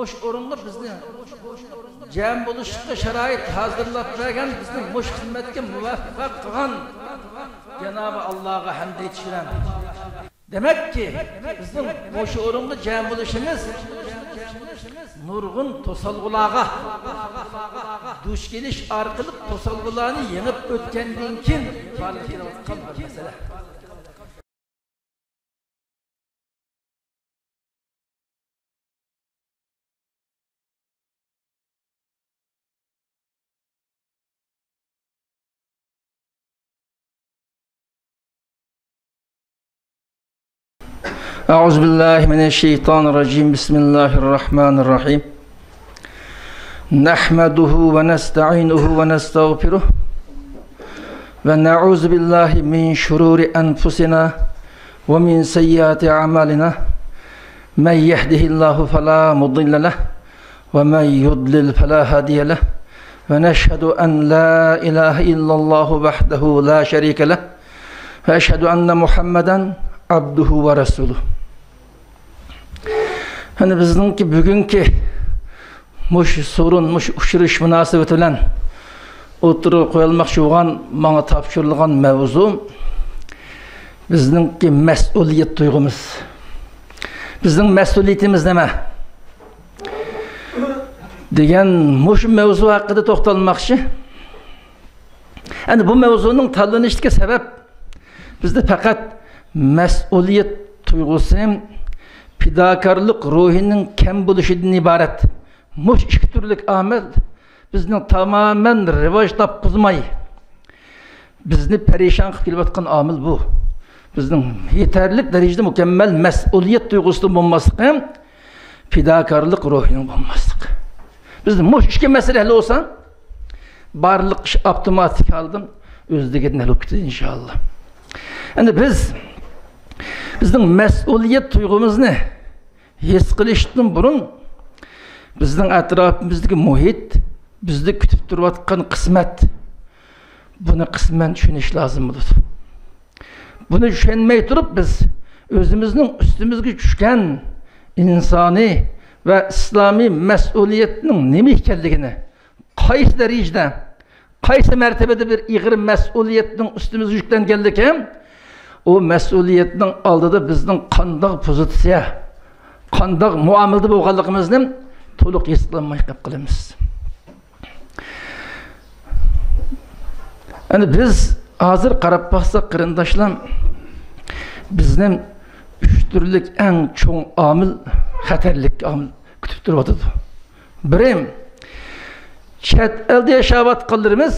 muş orunga bizni jam bo'lishga sharoit hozirlab bergan, bizni mush xizmatga muvaffaq qilgan Cenab-ı Allah'a hamd etişiren. Demek ki bizim muş orunga jam bo'lishimiz nurgun tosalgılağa duş geliş arkalık tosalgılarını yenip ötkendiğin kim varlık yaratkan bir mesele. Euzubillahimineşşeytanirracim. Bismillahirrahmanirrahim. Nahmaduhu ve nesta'inuhu ve nestağfiruh. Ve na'uzu billahi min şururi enfusina ve min seyyiati a'malina. Men yehdihillahu fela mudille leh ve men yudlil fela hadiye leh. Ve neşhedü en la ilahe illallahu vahdehu la şerike leh. Ve eşhedü enne Muhammeden abduhu ve resuluh. Hani bizninki bugünkü muş sorun, muş uçuruş münasebeti bilen oturup koyulmakçı olan, bana tapşırılan mevzu bizninki mesuliyet duygumuz. Bizning mesuliyetimiz neme? Degen muş mevzu hakkında toxtalmakçı. Yani bu mevzunun tanınıştığı sebep bizde fakat mesuliyet duygusu, fidakarlık ruhinin kem buluşundan ibaret. Muş iki türlük amel bizning tamamen rivaj tapqızmay, bizni perişan qilib kelayotgan amil bu. Bizning yeterlik derecede mükemmel mesuliyet duygusu bulmaslık, fidakarlık ruhinin bulmaslık. Bizning muş iki meseleli olsa, barlık iş otomatik aldım, özdegiden hal oldu inşallah. Yani bizning mesuliyet duygumuz ne? His qilishdan burun bizning atrofimizdagi muhit, bizni kutib turayotgan qismat, buni qisman tushunish lozim bo'ladi. Buni tushunmay turib biz o'zimizning ustimizga tushgan insoniy va islomiy mas'uliyatning nima ekanligini, qaysi darajada, qaysi martabada bir ig'ir mas'uliyatning ustimizga yuklanganligi, o mas'uliyatning oldida bizning qanday pozitsiya, qanday muomalada bo'lganligimizni to'liq his qilmay qolamiz. Yani biz hozir qarab baxsak qarindoshlar, bizning üç türlük en cho'ng omil, xatarlik omil kutib turibdi. Birim, chet elda yashayotganlarimiz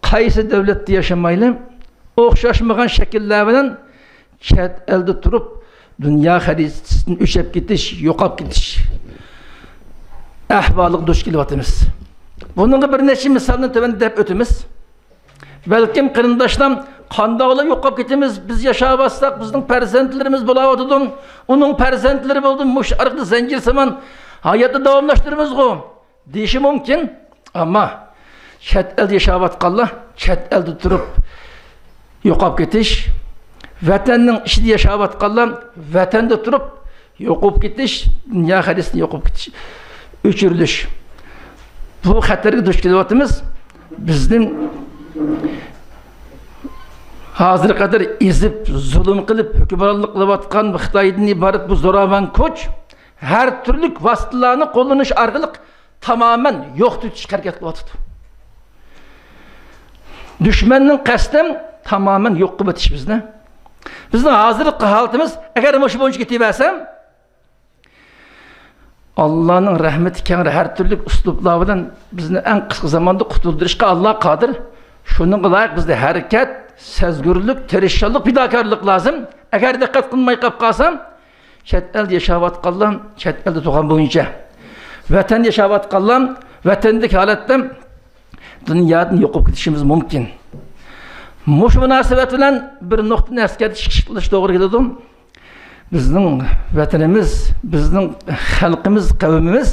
qaysi davlatda yashamayli, o'xshashmagan shakllar bilan chet elda turib dunyo xaritasini o'chab ketish, yo'qolib ketish ahvoliga duch kelyapmiz. Buningga bir necha misolni tövende deb o'tamiz. Balkim qarindoshlar qandoqlar yo'qolib ketamiz, biz yashayotsak bizning farzandlarimiz bo'layotdi, uning farzandlari bo'ldi, mush arqda zanjir samon hayotni davomlashtiramiz-ku deyishi mumkin. Ammo chet elda yashayotganlar chet elda turib yo'qolib ketish, vatanning ichida yashayotganlar vatanda turib yo'qolib ketish, dunyo xaritasini yo'qolib ketish, o'chirilish. Bu xatarga duch kelyapmiz. Bizning hozir qadar ezib, zulm qilib, hukmronlik qilayotgan Xitoydan iborat bu zo'ravon kuch har turli vositalarni qo'llanish orqali tamamen yo'q tutish harakat qilyapti. Düşmanning qasdi tamamen yo'q qilib o'tish bizni. Bizning hozirgi holatimiz agar mana shu bo'yicha ketaversam, Allah'ın rahmeti kengri her türlü usluplar bilan bizni en kısa zamanda qutuldirishga Allah qodir. Şunun layık bizde hareket, sezgürlük, tirishchanlik, fidokorlik lazım. Agar diqqat qilmay qolib qolsam, chet elda yashayotganlar, chet elda tug'an bo'yicha vatan yashayotganlar, vatandagi holatda dunyodan yo'qolib ketishimiz mumkin. Mush munosabat bilan bir nuqtani eskartish qilish to'g'ri keladi. Bizning vatanimiz, bizning xalqimiz, qavmimiz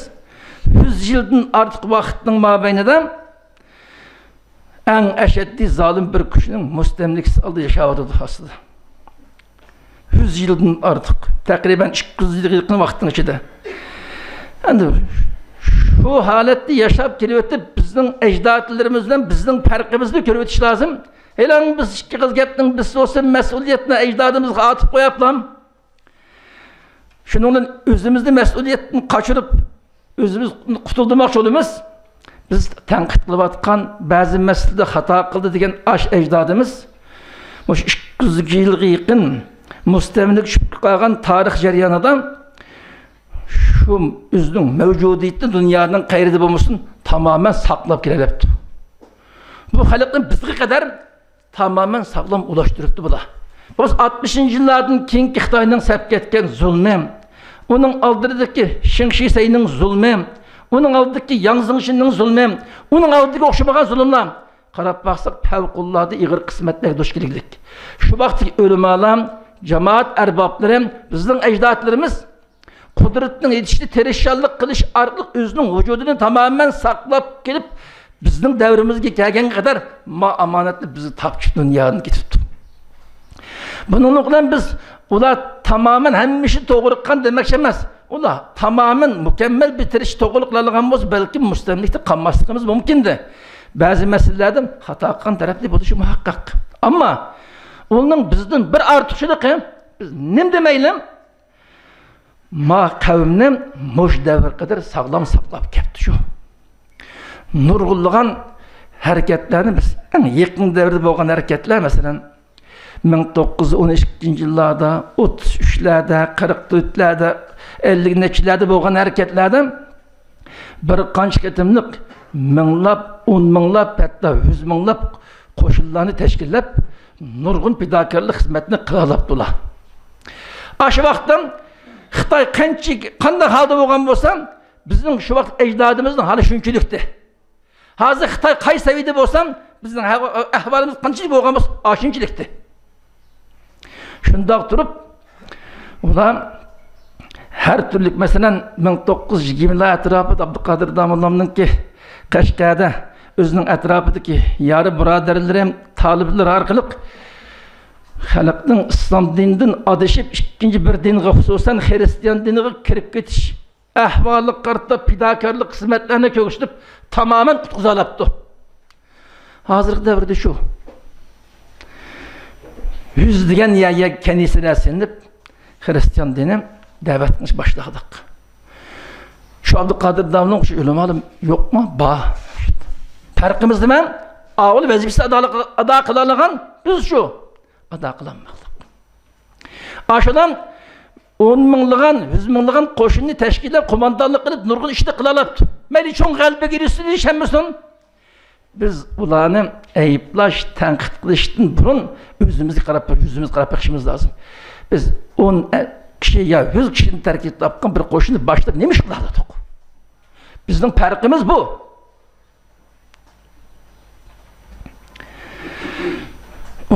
100 yildan ortiq vaqtning mobaynida eng ashaddiy zolim bir kuchning mustamlikasi oldida yashayotdi aslida. 100 yildan ortiq, taqriban 200 yilga yaqin vaqtning ichida Endi şu halatda yaşap kelyapti, bizning ecdatlarimiz bilan bizning farqimizni ko'rib o'tish lozim. Elan biz ikki qiz gapning biz olsa mas'uliyatni ecdadimizga atib qo'yaplam. Shuning bilan o'zimizni mas'uliyatni qochirib, o'zimiz qutuldirmoqchi bo'lamiz. Biz tanqid qilayotgan ba'zi masalada xato qildi degan ash ecdadimiz mush 200 yilga yaqin mustamlik tushib qolgan tarix jarayonida şu özünün mevcudiyeti dünyanın qayrida bo'lmasin tamamen saqlab kelyapti. Bu xalqning bizga qadar tamamen saqlam ulaştırıptı bular. Biz 60-yillardan keyingi Xitoyning sap ketgan zulmi, uning oldidagi Shin Shisayning zulmi, uning oldidagi Yang Zemishinning zulmi, uning oldiga o'xshamagan zulmlar qarab baqsak favqulloda ig'ir qismatlarga duch kelaylik. Shu vaqtdagi o'limalar, jamoat arboblari, bizning ajdodlarimiz Kudretinin yetişti terişşallık kılış arqılık özünün vücudunu tamamen saklap gelip bizning davrimizga kelgan kadar amanatlı bizi tapçı dünyanın getirdi. Bunun bilan biz ular tamamen hemmişi to'g'riqqan demek emas. Ular tamamen mükemmel bitiriş to'g'riqlangan bo'lsa belki mustamlikda qolmasligimiz mumkindi. Ba'zi masalalarda xato qilgan tarafli bo'lishi muhaqqaq. Ammo uning bizdan bir ortiqchiligi biz nim demaylik ma kavimni mush davr qadar sağlam saqlab keldi shu. Nurg'unlagan harakatlarni biz eng yaqin davrda bo'lgan harakatlar masalan 1912-yillarda, 33'lerde, 44'lerde, 50'lerde bo'lgan harakatlarda bir qancha ketimlik minglab, 10 minglab, hatta 100 minglab qo'shinlarni tashkillab nurg'un fidokorlik xizmatini qilyaptilar. Shu vaqtda Xitoy qanday holda bo'lgan bo'lsa, bizning shu vaqt ajdodimizning hali shunchilikdi. Hozir Xitoy qaysi saviyada bo'lsa, bizning ahvolimiz qanchalik bo'lgan bo'lsa, shunchilikdi. Shundoq turib, ular her türlü mesela 1920'lar etrafında Abdülkadir Damollon'unki Qashqarda özünün etrafındaki yarı birodarlarim, taliblar orqali xalqning islom dinidan adashib ikkinchi bir dinga, xususan xristian diniga kirib ketish ahvoli qarta fidokorlik xizmatlarini ko'rishib tamamen qutqizalabdi. Hozirgi davrda shu 100 degan ya kanisalar sinib xristian dini da'vat qilish boshladik. Shu Abdülkadir Damollon shu o'limalim yo'qmi? Bor. Farqimiz nima? Avval vazifasini ado qila olgan biz shu ado qilolmadik. Ashadan 10 minglığan, 100 minglığan qo'shinni tashkillab qo'mondonlik qilib nurg'un ishni qila olibdi. Mayli cho'ng g'alaba girishsin ishonmasin. Biz ularni ayıplash, tanqid qilishdan burun o'zimizga qarab, yüzümüz qarab baxishimiz lozim. Biz 10 kishi ya 100 kishini tarkib topgan bir qo'shinni boshlab nima ish qilardik? Bizning farqimiz bu.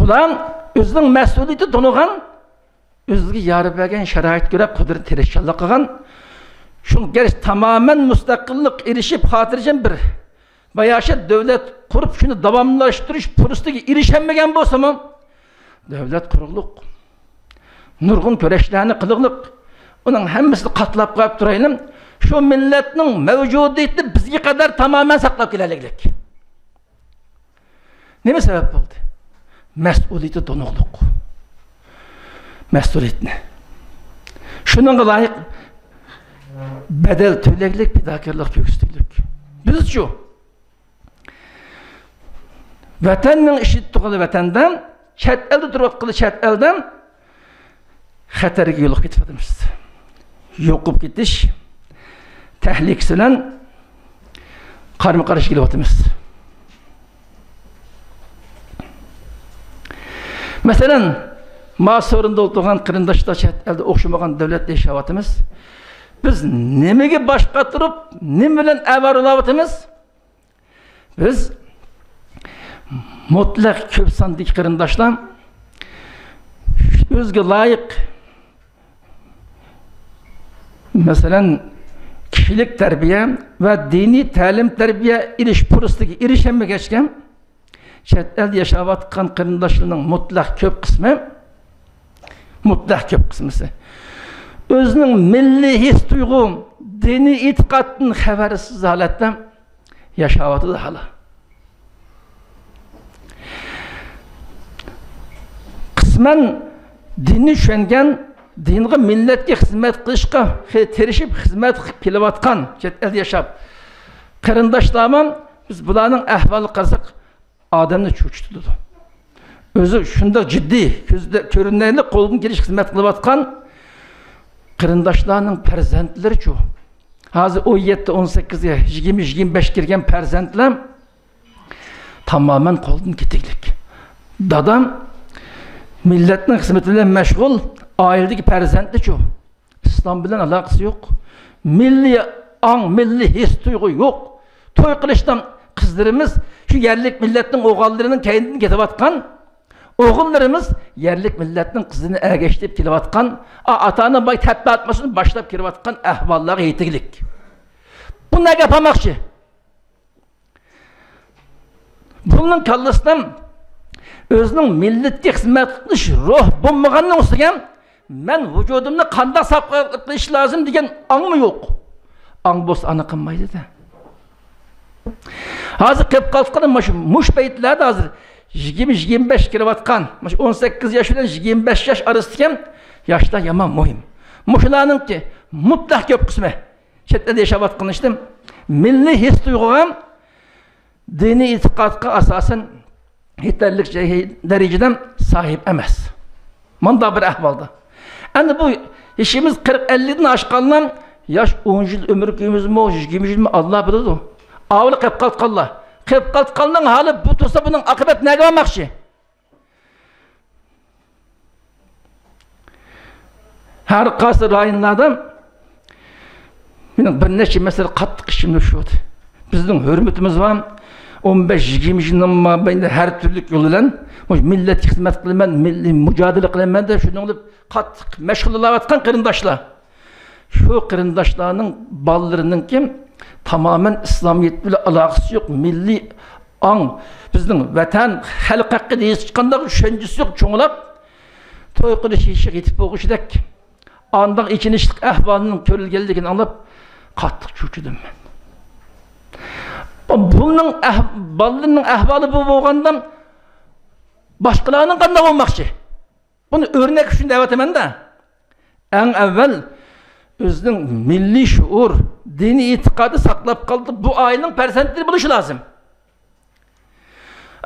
Ular o'zining mas'uliyati to'nig'an, o'ziga yarab bergan sharoit ko'ra qudrat tirishchilik qilgan, shunga tamamen mustaqillik erishib xotirjam bir bayashat davlat qurib shuni davomlashtirish fursatiga erishamagan bo'lsa-mu, davlat quruqliq nurg'un kurashlarni qiliqliq uning hammasini qatlab qo'yib turaylik. Shu millatning mavjudiyatini bizga qadar tamamen saqlab kelaylik. Nima sabab bo'ldi? Mas'uliyati to'nuqliq. Mas'uliyatni. Shuningga loyiq bedel to'laylik, fidokorlik ko'rsataylik. Biz shu vatanning ishi tuqili vatandan, chet elda turib chet eldan xatarga yo'l ketibmiz. Yo'qib ketish tahlikasi bilan qarama-qarshi kelyapmiz. Masalan, Masurunda o'tirgan qarindoshlar chet elda o'xshamagan davlatda yashayapmiz. Biz nimaga boshqa turib, nima bilan avaryapmiz? Biz mutlaq ko'p sondagi qarindoshlar o'ziga loyiq masalan kishilik tarbiya va diniy ta'lim tarbiya ilish fursatiga erishamagan chet elda yashayotgan qarindoshlarning mutlaq ko'p qismi o'zining milliy his tuyg'u, dini itiqadın xəbərsiz halətdə yaşavatıdır hala. Qismən dini düşənген, dinği milletke hizmet qilishqa terişib hizmet kilivatqan, chet elde yaşab. Qarindoshlarım, biz bularning ahvoli qarasak, odamni cho'chitadi. O'zi shunda jiddiy, ko'zda ko'rinmayli qo'ldan kelish xizmat qilayotgan qarindoshlarning farzandlari-chu. Hozir 17, 18 ga, 20, 25 kirgan farzandlar tamamen qo'ldan ketiklik. Dadam milletning xizmati bilan mashg'ul, oiladagi farzandli-chu. İslam bilan aloqasi yo'q. Milliy ang, milliy his tuyg'u yo'q. To'y qilishdan qizlarimiz şu yerlik milletning o'g'illarının kaynidan ketayotgan, o'g'illarimiz yerlik milletning qizini ergeçlep kelayotgan, ata-ona boy teppa atmasını başlap kirayotgan ahvollarga yetiglik. Bu ne yapamoqchi? Bunun kallasidan özünün milletga xizmat qilish ruh bo'lmaganning ustiga men vujudimni qanday saqlab qilish lozim degan angmi yo'q. Ang bo'lsa ana qilmaydi-da. Hazır qilib qolgan mush paytlarda hazır 20-25 kilovatkan, 18 yaş bilan 25 yaş arasındaki yaşta yaman muhim. Muşlarning ki mutlaq köp qismi chetda yaşavatgan iştim. Milli his tuyg'uga, dini itiqadga asosan yeterlik dereceden sahip emas. Manda bir ahvalda. Endi bu işimiz 40-50'den aşqandan yaş 10 yıl ömür köyümüz mi, 20 yıl mi Allah bilir. Avlı qilib qolganlar. Qilib qolganning hali bu tursa buning oqibati nega bo'lmoqchi? Har qaysi rayonlarda mening bir necha masala qattiq ishimni shu. Bizning hurmatimiz var. 15-20 yildan mobaynida har turli yo'l bilan millatga xizmat qilaman, milliy mujodala qilaman deb shuni olib qattiq mashg'ullanayotgan qarindoshlar. Şu qarindoshlarning bolalarining kim tamamen İslamiyet bile alakası yok. Milli ang, bizning vatan, xalq haqqı deyiz çıkandak düşüncesi yok. Çoğulap, toy qilish işi yetip boğuşdak. Andak içinişlik ahvalının körülgeligini anlap, qattiq cho'chidim men. Bunun balalarning ahvoli bu bo'lgandan boshqalarning qanday bo'lmoqchi? Buni örnek uchun da'vataman da. Eng avval özünün milli şuur, dini itikadı saklap kaldı. Bu ailenin persentleri buluşu lazım.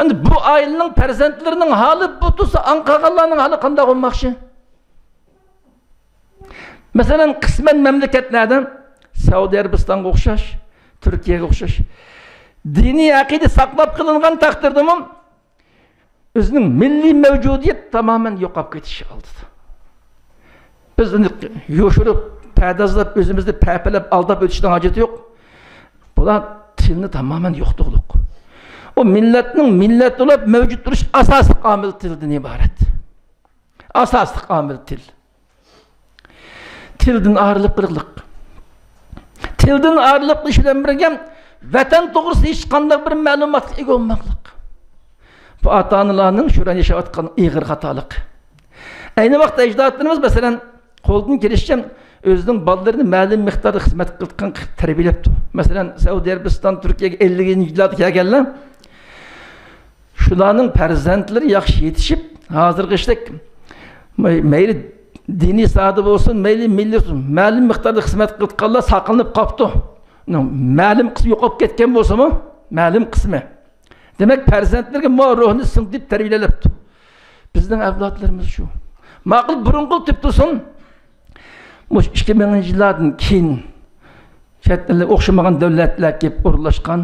Yani bu ailenin persentlerinin hali bu tutsa Ankara'nın hali kandak olmakçı. Mesela kısmen memleketlerden Saudi Arabistan'a okşaş, Türkiye'ye okşaş. Dini akide saklap kılıngan takdirde mi? Özünün milli mevcudiyet tamamen yok olup geçişi aldı. Biz yoşurup perdazlap özümüzde perpelep aldap ötüşten haceti yok. Bunlar tilini tamamen yoktuğluk. O milletinin millet olup mevcut duruş asaslık amil tilden ibaret. Asaslık amil til. Tilden ağırlık kırıklık. Tilden ağırlık işinden birgem vatan doğrusu hiç kandak bir malumat ego olmaklık. Bu ata-analarning şuran yaşavatkan iğir hatalık. Aynı vakti ecdatlarımız mesela qo'ldan kelishcha o'zining bolalarını ma'lum miqdorda xizmat qilgan tarbiyalabdi. Masalan, Saudi Arabiston, Turkiyaga 50-yillarda kelganlar. Shularning farzandlari yaxshi yetishib, hozirgi ishdek mayli diniy sohada bo'lsin, mayli milliy bo'lsin, ma'lum miqdorda xizmat qilganlar saqlanib qolibdi. Ma'lum qismi yo'qolib ketgan bo'lsa-mu, ma'lum qismi. Demak, farzandlarga mo ruhni singdib tarbiyalabdi. Bizning avlodlarimiz shu. Ma'qul burunqul tip tursin. 2000 yillardan keyin chet elga o'xshamagan davlatlar kelib o'rlashgan,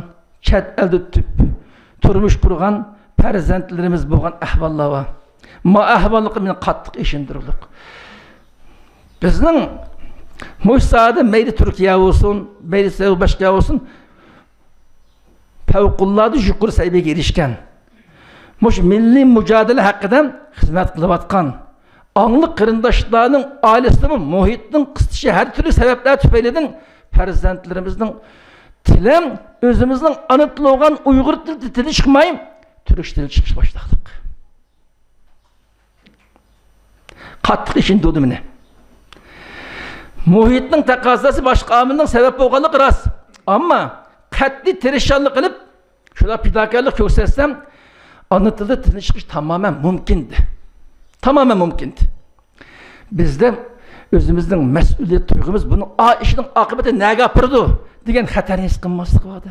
chet elda turmush qurgan farzandlarimiz bo'lgan ahvollar bor. Ma ahvolga men qattiq ishontirdik. Bizning mushsada mayli Turkiya bo'lsin, mayli boshqa bo'lsin, favqulodda yuqori saviyaga erishgan. Mush milliy mujodala haqida xizmat qilayotgan Anlık qarindoshlarning ailesinin, muhitning qisitishi her türlü sebepler tüfeyleden farzandlarimizning tili özümüzün ana tili olan Uyghur tili çıkmayıp Türk tili çıkış başladık. Qattiq işin doğdu mene. muhitning taqozosi boshqa omilning sabab bo'lganligi rost. Ammo qat'iy tirishchilik qilib, shular fidokorlik ko'rsatsam, ana tilda tinchlik tamamen mümkündü. Tamamen mümkündü. Bizde özümüzün mesuliyet duygumuz bunun işinin akıbeti neye yapırdı diyen xatarni his qilmaslik vardı.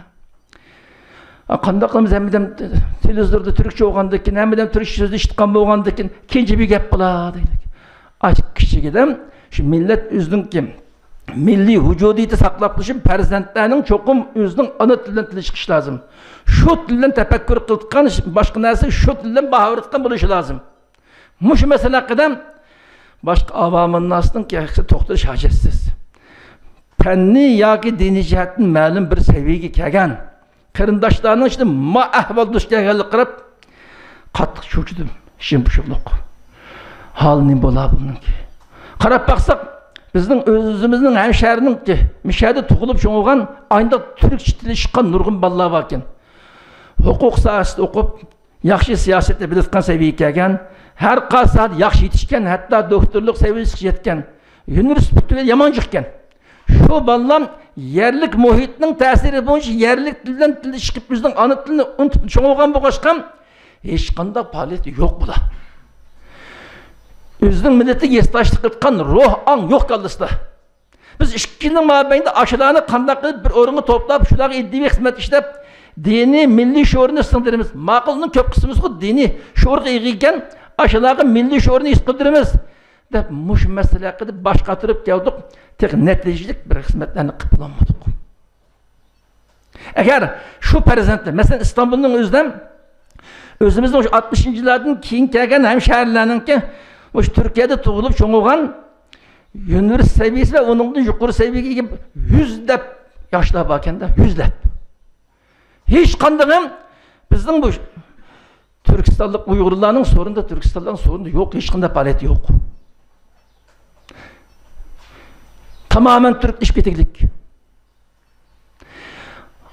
Qanday qilamiz hammadan televizorda Türkçe o'qigandan keyin, hammadan Türkçe so'zni eshitgan bo'lgandan keyin kenji bir gap bo'ladi deylik. Kichigidam shu millat o'zining milliy vujudiyatni saqlab qolish uchun farzandlarning cho'qim o'zining ona tilidan tillashish lozim. Shu tildan tafakkur qilgan boshqa narsa shu tildan bahoratgan bo'lishi lozim. Mush masala haqida boshqa avomil nasning to'xtalish hojatsiz. Fanniy yoki diniy jihatdan ma'lum bir saviyaga kelgan qarindoshlarning ichida ma ahvol duch kelganlik qilib qattiq cho'chidim. Shimpushliq. Hal ne bo'lar buniki? Qarab baqsaq bizning o'zimizning hamsharining mishada tug'ilib cho'g'gan ayında turkcha tili chiqqan nurg'un bolalar bor ekan. Huquq sohasida o'qib, yaxshi siyosatni bilayotgan saviyaga kelgan, har qanday yaxshi yetishgan, hatto doktorlik saviyasiga yetgan, universitetga yomon chiqqan. Şu bolalar yerlik muhitning ta'siri bo'yicha yerlik tildan til chiqib bizning ona tilini unutib cho'g'gan bo'lg'achqam hech qanday faoliyati yo'q bular. Özünün milleti yestaşlık etken ruh an yok kalırsa. Biz işkinin mabeyinde aşılarını kandak edip bir orunu toplayıp şuları iddivi hizmet işlep dini, milli şuurunu ısındırırız. Maqılının köp kısmımız bu dini şuur kıyıkken aşıları milli şuurunu ısındırırız. De muş mesele edip baş katırıp geldik. Tek neticecilik bir hizmetlerini kıpılamadık. Eğer şu prezentler, mesela İstanbul'un özümüzün 60. yıllardan keyin kelgen hemşehrilerinin ki Türkiye'de tuğulup çoğulgan üniversite seviyesi ve onun yukarı seviyesi gibi yüzlep yaşlar bakende yüzlep. Hiç kandığım bizim bu Türkistanlık Uygurlarının sorunda, Türkistanlıların sorunda yok, hiç kanda paleti yok. Tamamen Türk işbirliklik.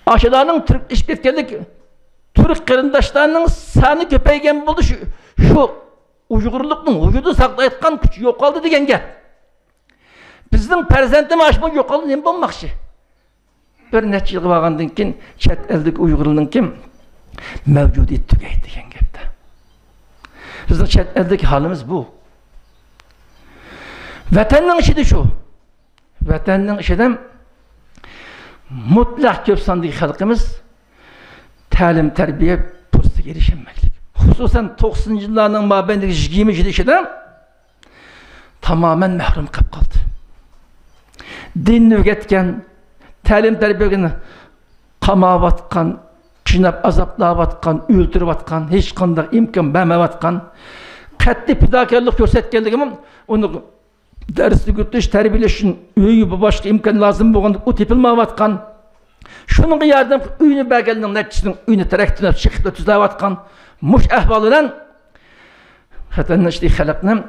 Aşılarının Türk işbirliklik, Türk kırındaşlarının sani köpeygen buldu şu Uygurluqning vücudu saqlayotgan kuch yo'qoldi degan gap. Bizning farzandimiz ashbu yo'qoldi nima bo'lmoqchi? Bir necha yil bo'lgandan keyin chet eldagi Uyg'urlarning mavjudiyat tugaydi degan gapda. Bizning chet eldagi holimiz bu. Vatanning ishida shu. Vatanning ishida mutlaq ko'p sondagi xalqimiz ta'lim, tarbiya fursatiga erishilmaydi. Hususan 90 yıllarının mabeyindeki 20 yıl içinde tamamen mahrum kaldı. Dinini öğretken, talim terbiyesini kamavatkan, çiğnep azaplavatkan, öldürüvatkan, hiç kandak imkan vermevatkan, katli fidakarlık göstergeldik ama onu dersli götürüş, terbiyeleşin, üyü bu başka imkan lazım bu o tipilmevatkan, şunun yardım üyünü belgelinin neticesinin üyünü terektine çıkıp tüzlevatkan, muş ahvalıdan hatta işte halkının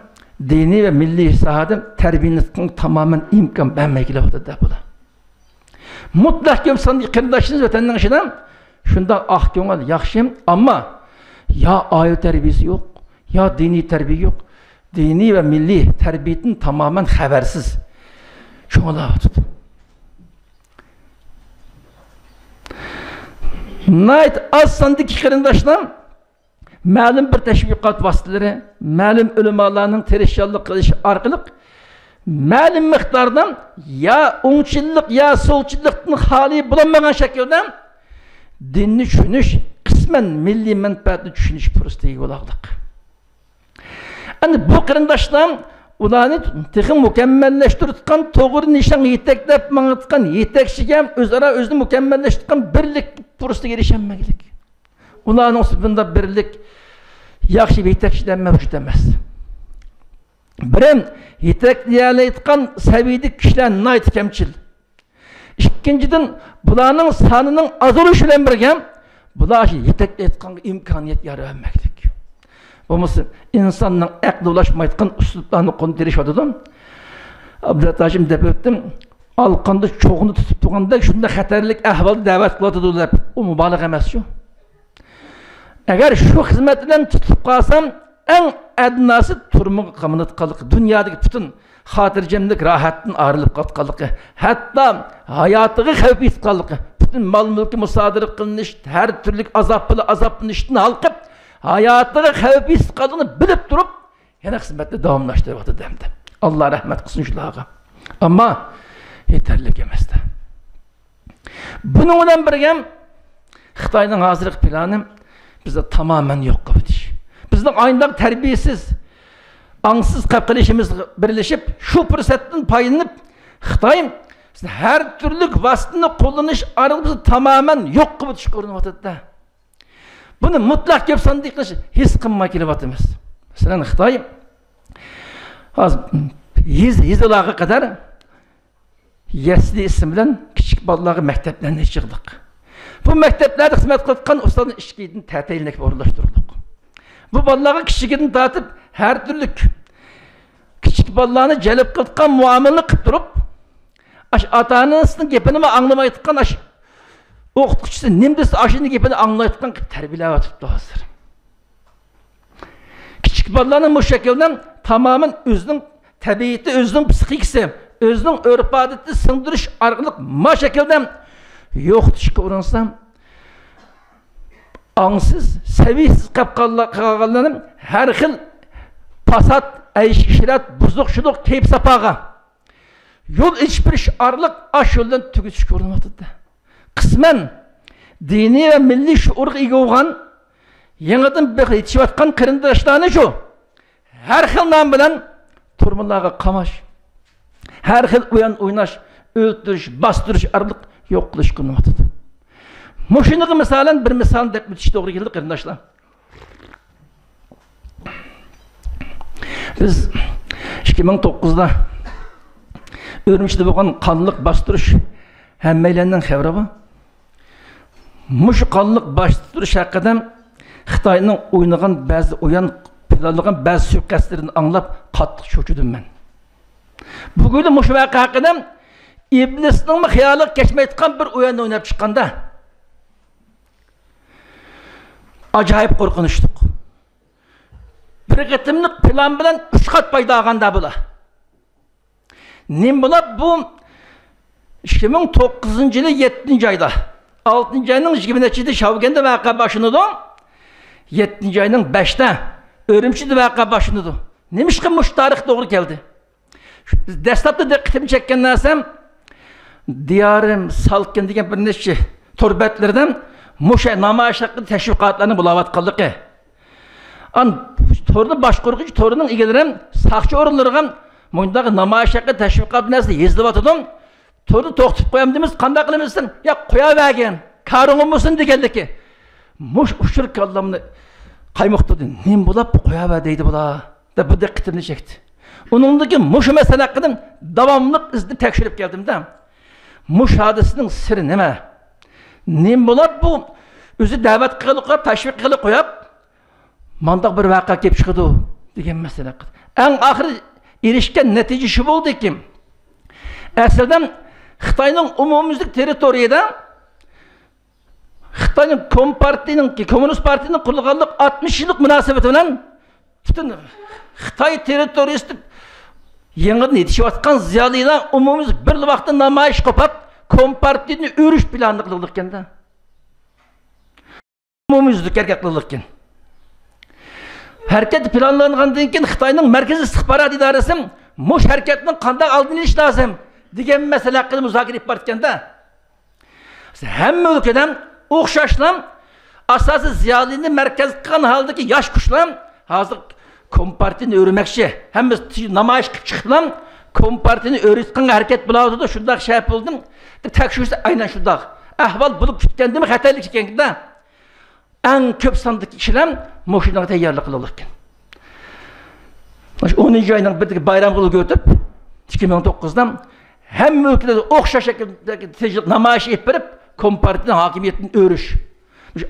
dini ve milli sahada terbiyesinin tamamen imkan vermekle oldu da bu. Mutlak gömsen kardeşiniz vatandaşın işinden şundan ah gönül yaxşı ama ya aile terbiyesi yok ya dini terbiye yok. Dini ve milli terbiyetin tamamen habersiz. Çoğula tuttu. Nait az sandık kardeşler ma'lum bir teşviqat vasıtaları, ma'lum ulamalarning tirishchilik qilish orqali ma'lum miqdordan ya o'ngchilik ya so'lchilikni xoli bo'lmagan shaklda dinni tushunish, qisman milliy manfaatni tushunish fursatiga bo'laqliq. Endi bu qarindoshlar ularni texnik mukammallashtirgan, to'g'ri nishon yetaklab mangitgan yetakchiga o'zaro o'zini mukammallashtirgan birlik fursatiga erishilmaylik. Ularning sifında birlik yaxshi bir yetakchidan mavjud emas. Birin yetaklayotgan saviyadagi kishilar nayt kamchil. Ikkinchidan bularning sonining azalishi bilan birga bular yetaklayotgan imkoniyat yaramaylik. Bo'lmasa insonning aqli ulaşmayotgan uslublarni qo'ndirishadi. Abdulla Hashim deb o'tdim. Alqanda cho'g'ini tutib turganda shunda xatarlik ahvolda da'vat qiladi ular. U mubolag'a emas shu. Eğer şu hizmetinden tutup kalsam en adnası turmuğu kamunatkalık dünyadaki bütün xotirjamlik, rohatdan ayrilib qolganligi, hatto hayotiga xavf yetganligi, butun mol-mulki musodara qilinish, har turli azoblanishdan halqib, hayotiga xavf yetganligini bilib turib, yana xizmatni davomlashtiryapti demdi. Alloh rahmat qilsin shularga. Ammo yetarli emasdi. Buning bilan birga Xitoyning hozirgi plani bizda tamamen yo'q qilish. Bizning ayndaq tarbiyasiz, angsız qilishimiz birlashib, shu fursatdan foydalanib, Xitoy har turli vositani qo'llanish orqali tamamen yo'q qilib o'tishga urinyapti. Buni mutlaq ko'p sonli qilish his qilmay kelyapmiz. Masalan, Xitoy hozir yillarga qadar Yasli ismi bilan kichik bolalarga maktablarni chiqdik. Bu maktablarda xizmat qilayotgan ustozning ishkidan ta'tilini o'rinlashtirdik. Bu bolalarga kichigidan tortib har turli kichik bolalarni jalb qilayotgan muomalani qilib turib, ota-onasining gapini anglamayotgan o'qituvchisi nimdesi ashini gapini anglayotgan tarbiyalayotibdi hozir. Kichik bolalarning bu shakldan tamamen o'zining tabiati, o'zining psixikasi, o'zining urf-odatini singdirish orqali ma shakldan yo'qotishga urinsam, angsiz, saviysiz qolganlarning har xil fasod, aysh-ishrat, buzuqchilik, kayf-safoga yo'l ichbirish orqali ash yo'ldan tugitishga urinmoqda. Qisman diniy va milliy shuurga ega bo'lgan, yangidan yetishayotgan qarindoshlarni shu har xil nom bilan turmalarga qamash, har xil o'ynash, o'ldirish, bostirish orqali yo'q qilish qilinmoqda. Mushuniga misolan bir misol deb o'tish to'g'ri keldi qarindoshlar. Biz 2009'da Urumchida bo'lgan qonliq bostirish hammalarning xabari bor. Mush qonliq bostirish haqida Xitoyning o'ynagan ba'zi o'yan planlagan ba'zi suiqasdlarini anglab qattiq cho'chidim men. Bugun mush voqea haqida iblisning xayoli kechmayotgan bir o'yan o'ynab chiqqanda acayip qo'rqinishdik. Bir qatimlik plan bilan 3 qat paydo olganda bo'la. Nim bo'lib bu 2009-yili 7-oyda 6-oyning 20-chida Shavganda voqea boshlandi. 7-oyning 5-da Urumchida voqea boshlandi. Nimishqa mush tarix to'g'ri keldi. Biz dastlabda diqqatimni chekkan narsam Diyorim Salkin degan bir necha turbatlardan musha namoyish haqida tashviqotlarni bo'layotganligi. To'rni boshqaruvchi to'rining egalari ham saqchi o'rinlariga mundagi namoyish haqida tashviqot narsa yezilyotdim. To'rni to'xtatib qo'yam deymiz, qanday qilamiz? Ya qo'yavergin, karingim bo'lsin degandiki. Mush ushur kallamni qaymoqdi. Nim bo'lib qo'yaver deydi bular. Deb bu diqqatimni chekdi. Uningdagi mush masala haqida davomli izni tekshirib keldim-da. Mush hodisining siri nima? Nim bo'lib bu o'zi da'vat qilib, tashviq qilib qo'yib, mandaq bir voqea kelib chiqdi degan masala. Eng oxiri erishgan natija shu bo'ldiki, aslida Xitoyning umumyuzlik territoriyada Xitoyning Kommunist partiyaning qurilganlik 60 yillik munosabati bilan butun Xitoy territoriyasida yangidan yetishayotgan ziyolilar umumyuzlik bir vaqtda namoyish qilib, Kompartiyani o'rish planini qildik ekanda. Umumyuzlik harakat qildik ekan. Harakat planlangandan keyin Xitoyning markaziy istixborot idorasi mush harakatning qanday oldini olish lozim degan masala haqida muzokara qilib borganda, hamma ülkeden o'xshashlam asosiy ziyolini markaz qilgan holdagi yosh kuchlar hozir Kompartiyani o'rmoqchi, hammasi namoyish qilib chiqiblar, Kompartiyani o'rishga harakat bo'ladi, shunday shart bo'ldim deb tekshirsa aynan shunday ahvol bo'lib ketgandimi, xatarlik ekanda eng ko'p sondagi kishilar mashinaga tayyorlik qilib ekan. 10-oyning bir bayram qilib o'tib 2009'da hamma ülkede o'xshash shaklda namoyish etib berib, Kompartiyaning hokimiyatini o'rish.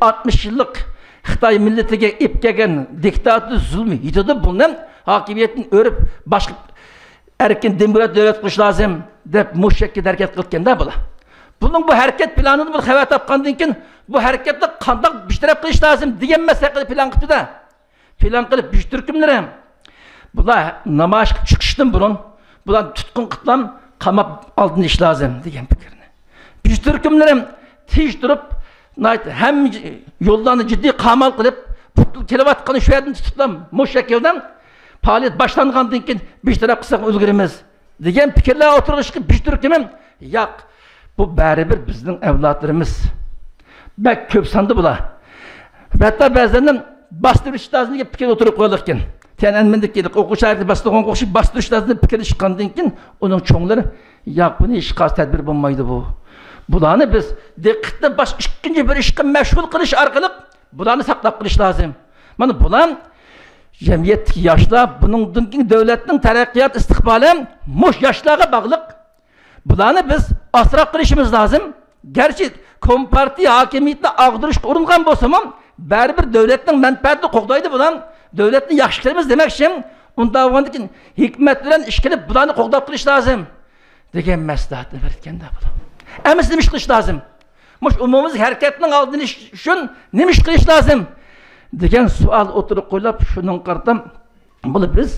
60 yillik Xitoy millatiga ip kelgan diktator zulmi yetadi, bundan hokimiyatini o'rib boshqa erkin demokrat davlat qilish lozim deb mushakka harakat qilganda bular. Bunun bu harakat planini bir xabar topgandan keyin bu harakatni qanday bishtirab qilish lozim degan masalada plan qildi-da. Plan qilib bishtirkimlar ham bular namoyish chiqishdan burun bularni tutqun qilib qamab oldin ish lozim degan fikrni. Biz turkumlarim tinch turib, ham yo'llarni jiddiy qamal qilib, kelayotgan shu yerdan tutib, mushakildan faoliyat boshlangandan keyin besh taraf qilsak ulgurimiz degan fikrlar o'tirishga biz turkumim, yo'q, bu baribir bizning avlodlarimiz. Bak ko'p sonda bular. Hatta ba'zan bastirish lazım deb fikr o'tirib qo'ydik ekan. Tenenmendik dedik, o'quvchilarga bastırgan qo'shib bastirish lazım deb fikr chiqqandan keyin uning cho'nglari, yo'q, buni hech qanday tadbir bo'lmaydi bu. Bularni biz diqqatni boshqa ikkinchi bir ishga mashg'ul qilish orqali bularni saqlab qilish lozim. Mana bular jamiyatdagi yoshlar, buningdan keyin davlatning taraqqiyot istiqboli mush yoshlarga bog'liq. Bularni biz asrab qilishimiz lozim. Gerçi kompartiya hokimiyatni ag'dirishga uringan bo'lsa-ham, baribir davlatning manfaatini qo'g'daydi bular. Davlatni yaxshi qilamiz demakchi, unda bo'lgandan keyin hikmat bilan ish qilib bularni qo'g'dab qilish lozim degan maslahatni berganda bular. Emas nima qilish lozim? Mush umumiy harakatning oldini uchun nima qilish lozim degan savol o'tirib qo'yib, shuning qartam buni biz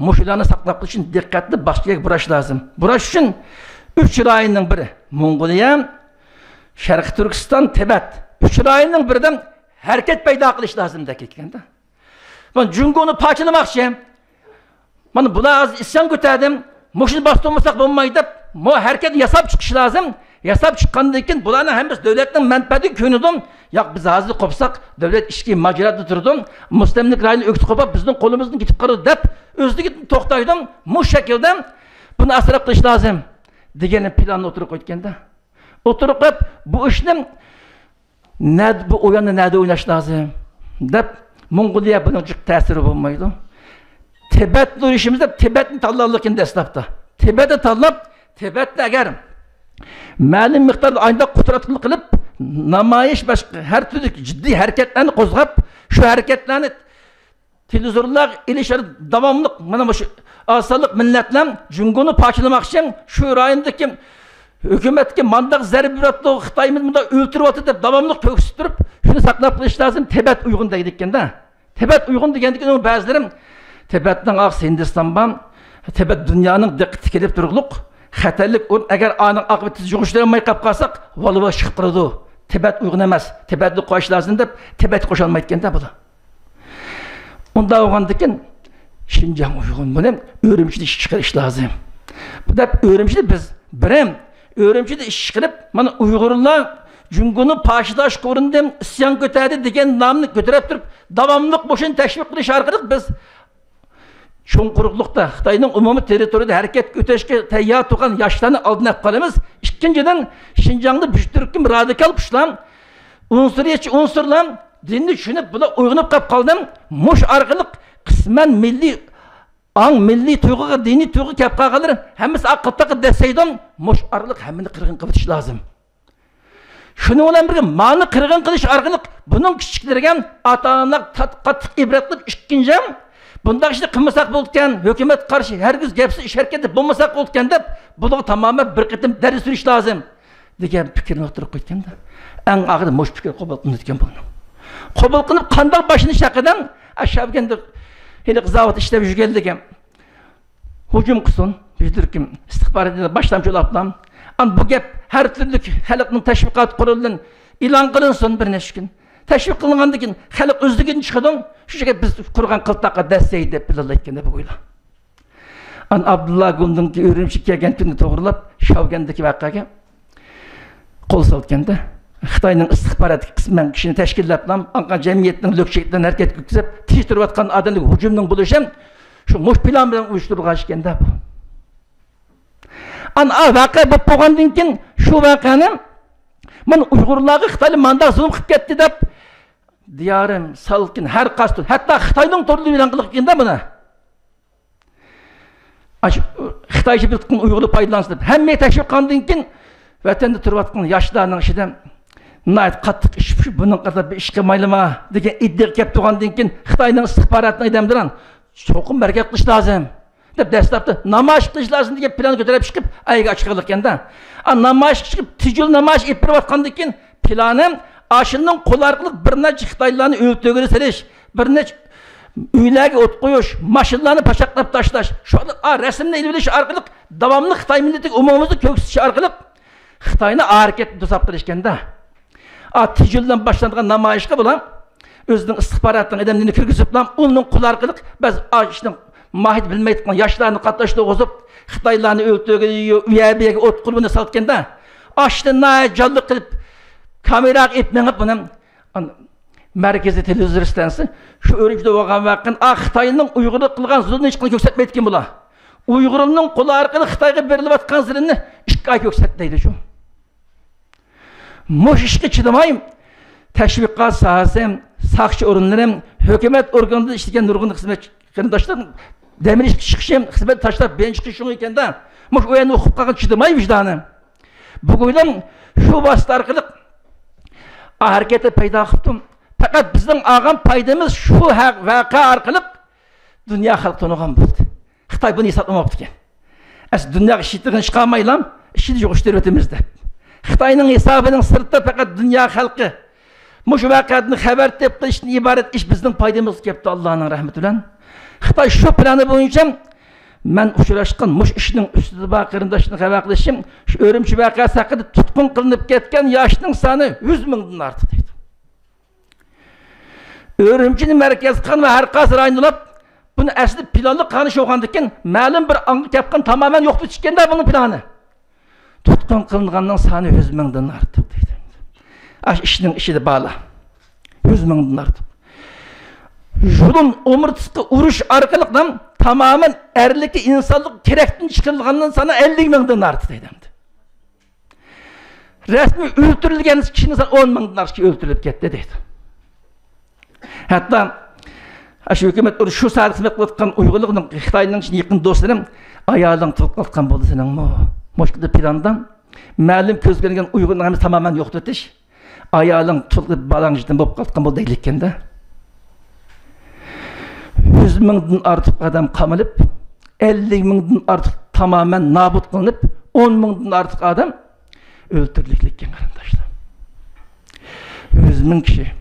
mushlarni saqlab qolish uchun diqqatni boshqaga burash lozim. Burash uchun 3 rayonning biri Mongoliya, Sharq Turkiston, Tibet 3 rayonning biridan harakat paydo qilish lozim dekanda. Ben Cungonu parçalamakçı. Mana bular isyan ko'tardim. Mushni bostirmasak bo'lmaydi. Mo hareket yasab chiqish lazım. Yasab chiqqandan keyin bularni ham biz davlatning manfaati ko'nidim. Yo'q, biz hozir qopsak davlat ishga majburiyatda turdim. Mustamlik rayonni o'kitib qo'yib bizning qo'limizdan ketib qoladi deb o'zligi to'xtaydim. Bu shaklda buni asrab qilish lozim degan planni o'tirib qo'yganda. O'tirib qo'yib bu ishni bu o'yinni nada o'ynash lozim deb Mongoliya bunun çok tesiri bulmaydı. Tibet'li işimizde Tibet'ni tanlarlıkken destekte. Tibet'i tanlap, Tibet'te eğer malum miktarda aynı kudretli kılıp namayış başka her türlü ciddi hareketlerini kozgap şu hareketlerini televizyonlar ilişkileri devamlı şu asalık milletler Cungonu parçalamak için şu rayındaki hükümetki mandak zerbiratlı Xitay'ımız bunda öldürüp atıp devamlı töksüttürüp şunu saklap kılış lazım. Tibet uygun dedik de. Tibet uygun dedik de bazılarım Tibet'ten aksı Hindistan'dan Tibet dünyanın dikkati kelip duruluk xatarlik eğer anın akıbeti yoğuşturamay kap kalsak valıva çıkıp kırdı. Tibet uygun emez. Tibet'li koş lazım deyip Tibet koşalmayken de bu da. Onda oğandaki Şincan uygun bunu öğrenmişde iş çıkarış lazım. Bu da öğrenmişde biz birem öğrenmişde iş çıkarıp bana Uygurlar Cungonu paşıdaş korundum, isyan götürdü degen namını götürüp durup davamlılık boşun teşvik kılış arkalık biz çoğunquruqluqda Xitayning umumiy territoriyada hareket götürüşke tayyar tuğan yaşlarını aldına qalamiz. İkinciden Şinjan'da büyütürküm radikal kuşlar unsuriyetçi unsurlar dinni düşünüp buna uygunup kap kaldım. Muş arkalık kısmen milli tuyguğa dini tuygu kap kalır. Hemiz akıttaki deseydim muş arkalık hemini kırgın kıvıtış lazım. Şunu olan bir mani kırgın kılış arkalık bunun küçüklerine ata-analar kattık ibretli işkincem bunda işte kılmasak bulurken hükümet karşı herkes gepsi iş hareketi bulmasak bulurken de bunu tamamen bir kıtım deri sürüş lazım diye fikrini oturup koyken de en ağır muş fikir kabul kılınırken bunu kabul kılıp kandak başını şakadan aşağı kendi hele kızavat işlevi yügeldikken hücum kısın bizdirkim istihbaratında başlamış olaplam an bu gep her türlü halkın teşvikat kurulundan ilan kılınsın bir neşkin teşvik kılıngandan keyin halk özlüğünü çıkadın şu şekilde biz kurgan kıltakka desteği dep bilalayken de bu koyla an Abdullah Gul'dun ki öğrenmişik kelgen günü toğrulap Şavgen'deki vakkaga kol saltkende Xitayning istihbarat kısmen kişini teşkilatlam anqa cemiyetinin lökçekten hareket küksep tiştirip atkan adamlık hücumның buluşam şu muş plan bilen uyuşturulgan işkende bu an vakka bu bolgandan keyin şu vakkani men Uygurlarga Xitaylı mandat zulm qilib ketdi deb diyarim salkin her qasdı hatta Xitayning turli bilan qilib kenda buni Xitaycha bir Uygurlu paydalansı deb hamma teşvik qilgandan keyin vatanda turib atkan yoshlarning ichidan nayt qattiq ish buning qadar bir ishga maylama degan iddia kelib turgandan keyin Xitayning istihbaratini adamlar cho'qim harakat qilish lozim deb dastlabda namoyish qilish lozim degan plan ko'tarib chiqib ayga chiqilganda namoyish chiqib tijil namoyish epirib atgandan keyin planim aşının qo'l orqali bir necha Xitoylarni o'ltirib serish bir necha Üylerge ot koyuş, maşınlarını paşaklap taşlaş. Şu an resimle ilgili arkalık, devamlı Xitay milleti umumumuzu köksüş arkalık, Xitay'ını hareketli tuzaptır işkende. Ticilden başlandığı namayışka bulan, özünün istihbarattan edemliğini kürgüzüp lan, onun kul arkalık, biz işte mahit bilmeydik lan, yaşlarını katlaştığı ozup, Xitaylarını öldürüyor, üyerbiyege ot kulübüne saltkende, açtı naya canlı kılıp, kamera etmenip bunun, merkezi televizyon istensi, şu örüncüde oğan vakın, Xitay'ın Uygur'u kılgan zulünü hiç kılı köksetmeydikin bula. Uygur'un kulu arkalı Xitay'a berilip atkan zilini işkay köksetmeydi şu. Muş işki çıdamayım. Teşvikat sahasım, sakçı orunlarım, hükümet organında işleken nurgun hizmet kırındaşlarım, demir işki çıkışım, hizmet taşlar, ben çıkışım iken de, muş o yanı okup kalkın çıdamayım vicdanı. Bugün şu vasıta arkalık, harekete payda kıptım. Fakat bizim ağam paydamız şu vaka arkalık, dünya halkı tonuğan buldu. Xitay bunu hesaplamaktı ki. Dünya işittiğini çıkamayılam, işit yok işler ötemizde. Xitay'ın hesabının sırtı fakat dünya halkı. Muş vakadını haber tepki işin ibaret iş bizim paydamız kepti Allah'ın rahmetüyle. Xitay şu planı boyunca ben uçuraşkın muş işinin üstüde bakırındaşını havaklaşım, şu örümçü vakası hakkında tutkun kılınıp ketken yaşının sanı 100 mindən artık deydi. Örümçünün merkez kan ve her kasır aynılap, bunu asli planlı kanı şoğandıkken, məlum bir anlık yapkan tamamen yoktu çıkkende bunun planı. Tutkun kılınğandan sanı 100 mindən artık deydi. İşinin işi de bağlı. 100 mindən artık. Julun omurtusu uruş arkalıktan tamamen erlikli insanlık kerektin çıkılğandan sana 50 mindən artık deydi. Resmi öldürülgen kişinin sana 10 mindən artık öldürülüp gitti deydi. Hatta şu hükümet şu saat hizmet kılatkan Uygurluğunun Xitay'ın için yakın dostlarım ayağından tutup kalkan buldu senin mu? Moşkıda plandan məlum köz görüngen Uygurluğumuz tamamen yoktu etiş. Ayağından tutup bağlangıçtan bulup kalkan buldu eylikken de. 100 mindən artık adam kamılıp 50 mindən artık tamamen nabut kılınıp 10 mindən artık adam öldürülüklikken kardeşler. 100 min kişi.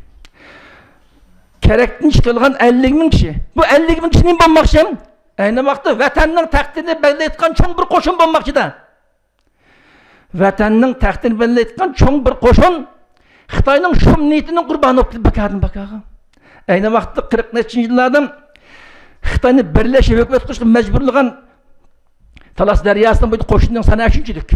Kerektin çıkılgan 50 min kişi. Bu 50 min kişinin bulmakçı. Aynı vakti vatanının takdirini belli etken çoğun bir koşun bulmakçı da. Vatanının takdirini belli etken çoğun bir koşun Xitay'ın şum niyetinin kurbanı olup bakadın bakağı. Aynı vakti 40 neçin yıllardan Xitay'ın birleşi hükümet kuşlu mecburluğun Talas deryasından boyunca koşundan sana üçüncülük.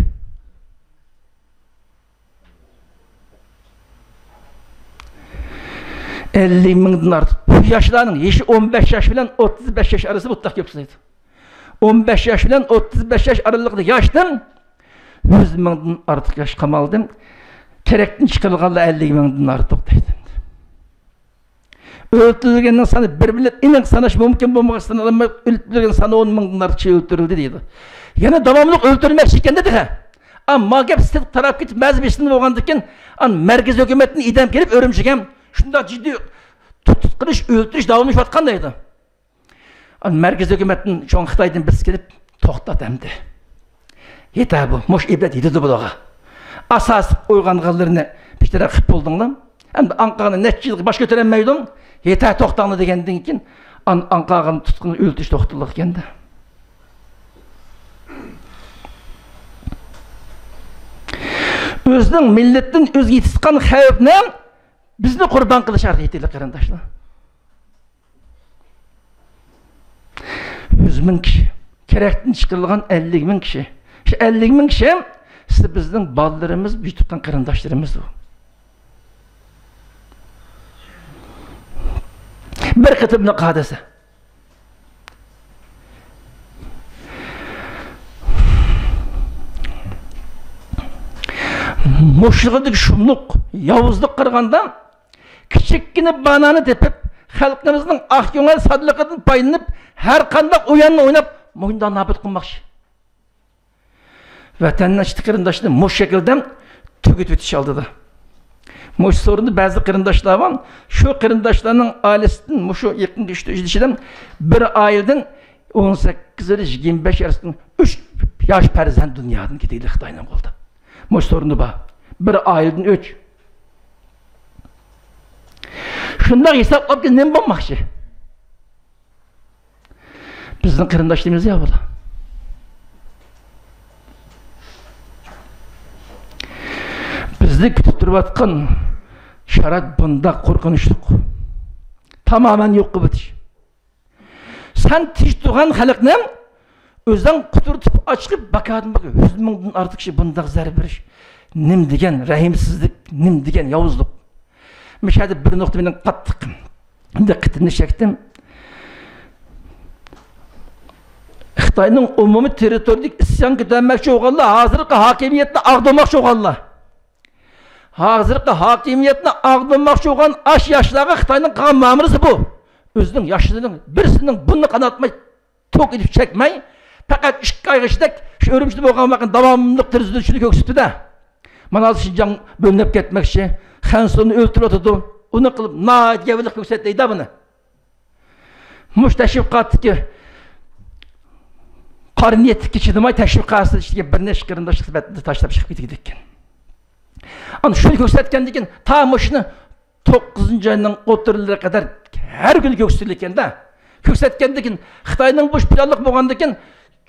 $50 mindən artık. Bu yaşlarının yaşı 15 yaş bilen 35 yaş arası mutlak yapsaydı. 15 yaş bilen 35 yaş aralıkta yaştan 100 mindən artık yaş kamaldım. Kerektin çıkılğanla 50 mindən artık deydim. Öldürülgenden sana bir millet inen sanaş mümkün bulmakasından ama öldürülgen sana 10 mindən artık öldürüldü deydi. Yani devamlılık öldürülmek şeklinde de. Ama mağab istedik taraf gitip mezbesinde boğandıkken merkez hükümetinin idam gelip örümcügen şunda ciddi tutkuluş, öldürüş davulmuş vatkandaydı. Merkez hükümetinin şu an Xitay'dan birisi gelip toxtat emdi. Yeter bu, moş ibret yedi bulağa. Asas uyganlıqlarını bir tere qıp buldunlar. Hem de Ankara'nın netçi yılgı baş götürenmeydim. Yeter toxtanlı degenden için Ankara'nın tutkunu öldürüş toxtuluk kendi. Özünün milletin öz yetişkan xevfine bizni kurban kılışar deydiler kardeşler. 100 min kişi. Kerektin çıkırılgan 50 min kişi. İşte 50 min kişi işte bizim ballarımız, büyütükten kardeşlerimiz o. Bir kıtımlı kadesi. Muşluğudaki şumluk, yavuzluk kırganda küçükkine bananı tepip halkımızın ahyonel sadlıkının paylanıp her kanda uyanını oynap moyundan nabıt kılmakçı. Vatanına çıtı kırındaşını muş şekilde tügüt ötüş aldı da. Muş sorunu bazı kırındaşlar var. Şu kırındaşlarının ailesinin muşu yakın düştüğünden bir aileden 18-25 arasında 3 yaş perzent dünyadan gidiyorlar Xitay'dan oldu. Muş sorunu var. Bir aileden 3. Şunlar hesaplap ki ne bulmakçı? Bizning qarindoshlarimiz ya bular. Bizni kutib turayotgan sharoit bunda qo'rqinchli. Tamamen yo'q qilib o'tish. Sen tish turgan xalqni o'zing quturtib ochib bakadin bak 100 mingdan ortiq kishi bundaq zarb berish nim degan rahimsizlik, nim degan yovuzlik. Mishada bir nuqta bilan qattiq diqqatini chekdim. Xitoyning umumiy territoriyadik isyon ko'tarmoqchi bo'lganlar hozirgi hokimiyatni ag'damoqchi bo'lganlar. Hozirgi hokimiyatni ag'damoqchi bo'lgan ash yoshlarga Xitoyning qilgan ma'murisi bu. O'zining yoshlarining birisining buni qanotmay tok edib chekmay, faqat 2 oy ichida shu o'rimchida bo'lgan vaqt davomli tirzilishini ko'rsatdi-da. Mana Şinjan bo'linib ketmoqchi, Xansonni o'ltirib o'tdi. Uni qilib noatgavlik ko'rsatdi buni. Mush tashviqotdagi qarniyatga chidamay tashviqotda ishga bir necha qarindosh xizmatni tashlab chiqib ketdi ekan. Ana shuni ko'rsatgandan keyin ta mushni 9-oyning o'tirilariga qadar har kuni ko'rsatilganda, ko'rsatgandan keyin Xitoyning bu planliq bo'lgandan keyin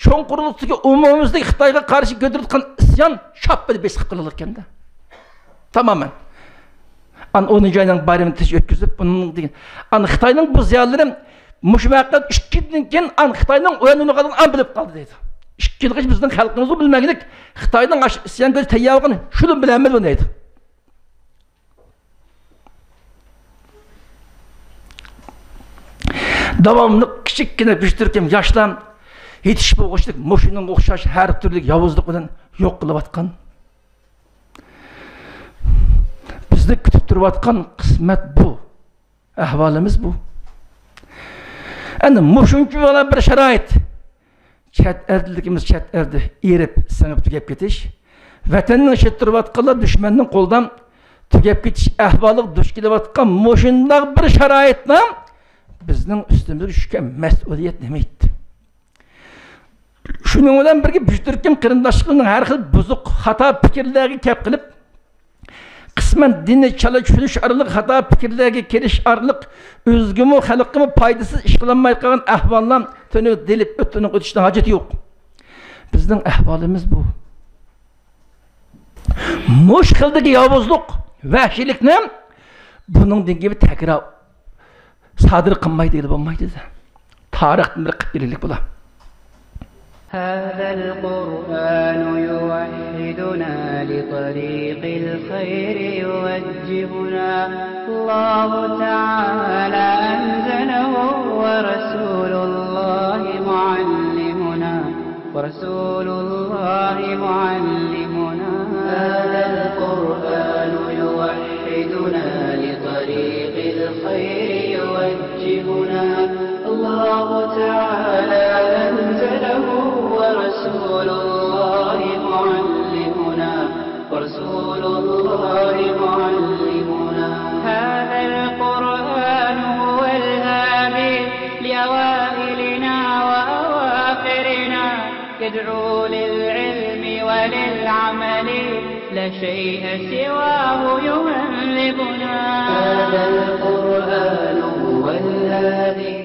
cho'ng quruqdagi umumimizda Xitoyga qarshi ko'tarilgan isyon shappi besib qilinir ekanda. Tamamen. An 10-oyning bayramini tish o'tkazib, bunun degan. An Xitoyning bu ziyolari mush vaqtda 2 yildan keyin an Xitoyning o'yinini qilgan bilib qoldi deydi. 2 yilgacha bizning xalqimizni bilmaganlik Xitoyning isyon ko'z tayyor bo'lgan shuni bilamiz buni deydi. Davamlı kichikkina pishtirkim yoshlar yetishib o'qishlik mushuning o'xshash har turli yovuzlik bilan yo'q qilayotgan. Bizni kutib turayotgan qismat bu. Ahvolimiz bu. Endi mushuncha bo'lgan bir sharoit. Chet ellikimiz chet elda erib, singib tugab ketish, vatanni ishib turayotganlar dushmanning qo'ldan tugab ketish ahvoli duch kelayotgan mushundaq bir sharoitni bizning üstümüzde düşen mas'uliyet demeydi. Şunun bilan birga büyütürken qarindoshlig'ning har xil buzuq, xato fikrlarga kep qilib, qisman dinni chala tushunish orqali xato fikrlarga kelish orqali o'zgimi, xalqimi foydasiz ish qilinmay qolgan ahvollar tuni delib o'tini o'tishdan hojati yo'q. Bizning ahvolimiz bu. Mush xildagi yovuzlik, vahshiylikni buning dengibi takrar sadır qilmaydi deb bo'lmaydi. Tarixdan bir qilib bo'lar. هذا القرآن يوحدنا لطريق الخير يوجهنا الله تعالى أنزله ورسول الله معلمنا هذا القرآن يوحدنا لطريق الخير يوجهنا الله تعالى أنزله ورسول الله معلمنا هذا القرآن هو الهادي لأوائلنا وأواخرنا يدعو للعلم وللعمل لا شيء سواه يهذبنا هذا القرآن هو الهادي